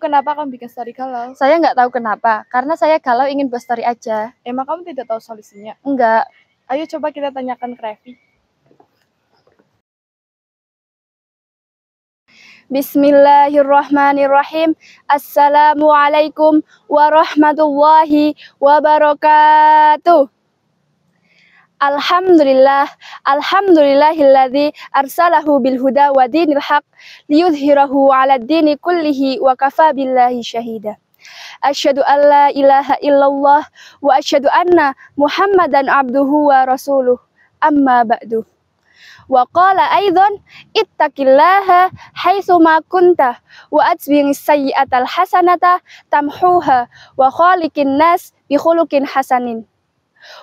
kenapa kamu bikin story galau? Saya nggak tahu kenapa, karena saya galau ingin buat story aja. Emang kamu tidak tahu solusinya? Enggak. Ayo coba kita tanyakan ke Revi. Bismillahirrahmanirrahim. Assalamualaikum warahmatullahi wabarakatuh. Alhamdulillahilladzi arsalahu bil huda wa dinil haq liyudhhirahu 'ala ad-dini kullihi wa kafa billahi syahida. Asyhadu an la ilaha illallah wa asyhadu anna Muhammadan abduhu wa rasuluh. Amma ba'du. Wa qala aidan ittaqillaha haitsu ma kunta wa atbi'is sayyi'atal hasanata tamhuha wa khaliqin nas bi khuluqin hasanin.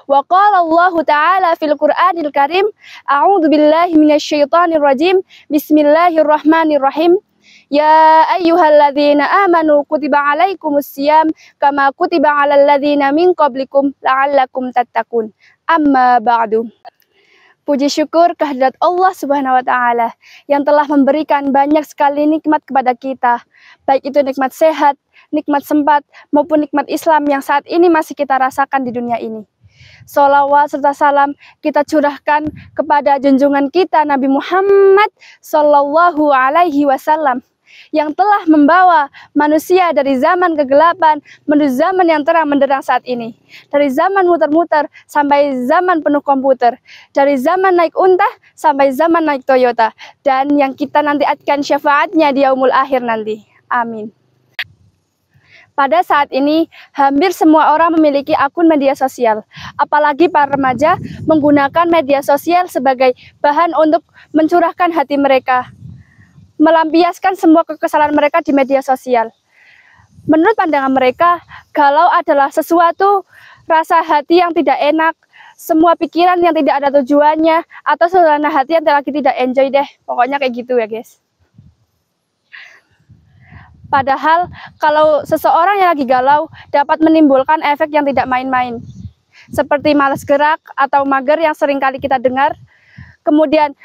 Wa qala Allah ta'ala fil Qur'anil Karim, a'udzu billahi minasyaitonir rajim. Bismillahirrahmanirrahim. Ya ayyuhalladzina amanu kutiba alaikumus syiyam kama kutiba alal ladzina min qablikum la'allakum tattaqun. Amma ba'du. Puji syukur kehadirat Allah Subhanahu wa taala yang telah memberikan banyak sekali nikmat kepada kita, baik itu nikmat sehat, nikmat sempat maupun nikmat Islam yang saat ini masih kita rasakan di dunia ini. Sholawat serta salam kita curahkan kepada junjungan kita Nabi Muhammad Sallallahu Alaihi Wasallam yang telah membawa manusia dari zaman kegelapan menuju zaman yang terang benderang saat ini. Dari zaman muter-muter sampai zaman penuh komputer. Dari zaman naik unta sampai zaman naik Toyota. Dan yang kita nanti akan syafaatnya di yaumul akhir nanti. Amin. Pada saat ini, hampir semua orang memiliki akun media sosial. Apalagi para remaja menggunakan media sosial sebagai bahan untuk mencurahkan hati mereka, melampiaskan semua kekesalan mereka di media sosial. Menurut pandangan mereka, galau adalah sesuatu rasa hati yang tidak enak, semua pikiran yang tidak ada tujuannya, atau suasana hati yang lagi tidak enjoy deh. Pokoknya kayak gitu ya guys. Padahal kalau seseorang yang lagi galau dapat menimbulkan efek yang tidak main-main. Seperti malas gerak atau mager yang sering kali kita dengar. Kemudian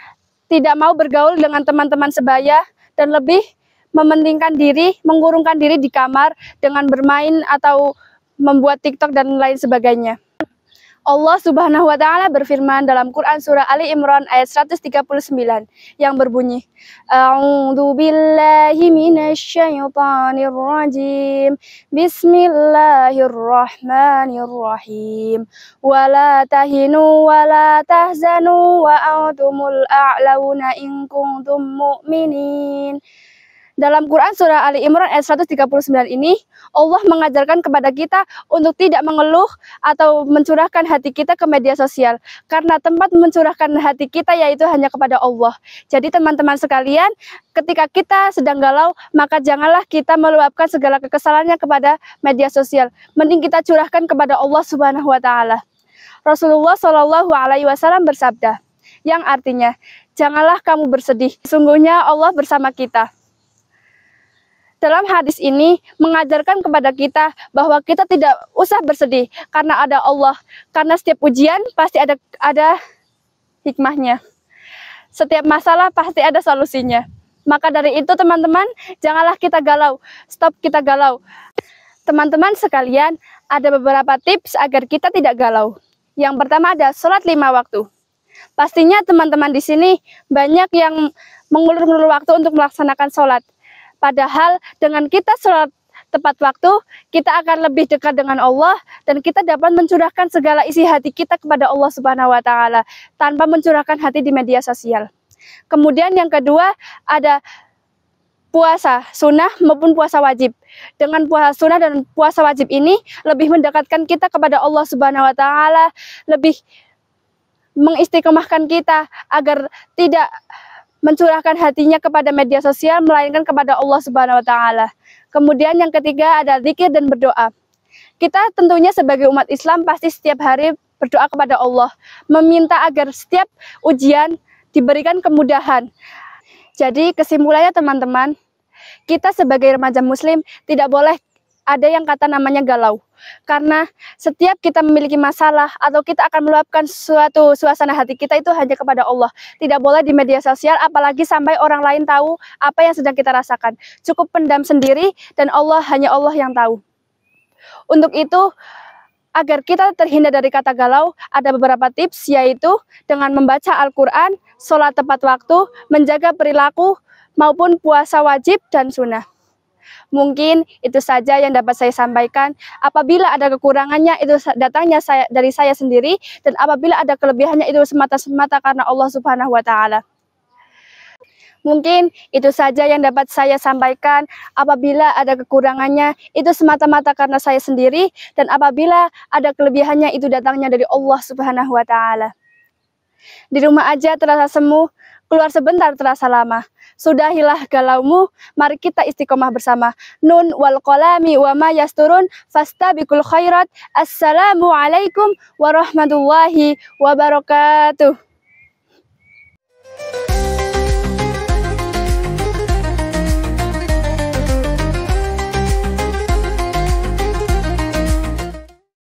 tidak mau bergaul dengan teman-teman sebaya dan lebih mementingkan diri, mengurungkan diri di kamar dengan bermain atau membuat TikTok dan lain sebagainya. Allah Subhanahu wa taala berfirman dalam Quran surah Ali Imran ayat 139 yang berbunyi, A'udzu billahi minasyaitonir rajim. Bismillahirrahmanirrahim. Wala tahinu wala tahzanu wa antumul a'launa in kuntum mu'minin. Dalam Quran surah Ali Imran ayat 139 ini, Allah mengajarkan kepada kita untuk tidak mengeluh atau mencurahkan hati kita ke media sosial. Karena tempat mencurahkan hati kita yaitu hanya kepada Allah. Jadi teman-teman sekalian, ketika kita sedang galau, maka janganlah kita meluapkan segala kekesalannya kepada media sosial. Mending kita curahkan kepada Allah Subhanahu wa taala. Rasulullah Shallallahu alaihi wasallam bersabda, yang artinya, janganlah kamu bersedih, sesungguhnya Allah bersama kita. Dalam hadis ini mengajarkan kepada kita bahwa kita tidak usah bersedih karena ada Allah. Karena setiap ujian pasti ada hikmahnya. Setiap masalah pasti ada solusinya. Maka dari itu teman-teman, janganlah kita galau. Stop kita galau. Teman-teman sekalian, ada beberapa tips agar kita tidak galau. Yang pertama ada sholat 5 waktu. Pastinya teman-teman di sini banyak yang mengulur-ulur waktu untuk melaksanakan sholat. Padahal dengan kita sholat tepat waktu, kita akan lebih dekat dengan Allah dan kita dapat mencurahkan segala isi hati kita kepada Allah Subhanahu wa taala tanpa mencurahkan hati di media sosial. Kemudian yang kedua ada puasa sunnah maupun puasa wajib. Dengan puasa sunnah dan puasa wajib ini lebih mendekatkan kita kepada Allah Subhanahu wa taala, lebih mengistiqomahkan kita agar tidak mencurahkan hatinya kepada media sosial, melainkan kepada Allah Subhanahu wa taala. Kemudian yang ketiga ada zikir dan berdoa. Kita tentunya sebagai umat Islam pasti setiap hari berdoa kepada Allah, meminta agar setiap ujian diberikan kemudahan. Jadi kesimpulannya teman-teman, kita sebagai remaja muslim tidak boleh ada yang kata namanya galau. Karena setiap kita memiliki masalah atau kita akan meluapkan suatu suasana hati kita itu hanya kepada Allah. Tidak boleh di media sosial, apalagi sampai orang lain tahu apa yang sedang kita rasakan. Cukup pendam sendiri dan hanya Allah yang tahu. Untuk itu, agar kita terhindar dari kata galau, ada beberapa tips, yaitu dengan membaca Al-Quran, sholat tepat waktu, menjaga perilaku, maupun puasa wajib dan sunnah. Mungkin itu saja yang dapat saya sampaikan. Apabila ada kekurangannya, itu datangnya dari saya sendiri, dan apabila ada kelebihannya, itu semata-mata karena Allah Subhanahu wa Ta'ala. Mungkin itu saja yang dapat saya sampaikan. Apabila ada kekurangannya, itu semata-mata karena saya sendiri, dan apabila ada kelebihannya, itu datangnya dari Allah Subhanahu wa Ta'ala. Di rumah aja terasa semu, keluar sebentar terasa lama. Sudahilah galaumu, mari kita istiqomah bersama. Nun wal qalami wa ma yasturun, fastabiqul khairat. Assalamualaikum warahmatullahi wabarakatuh.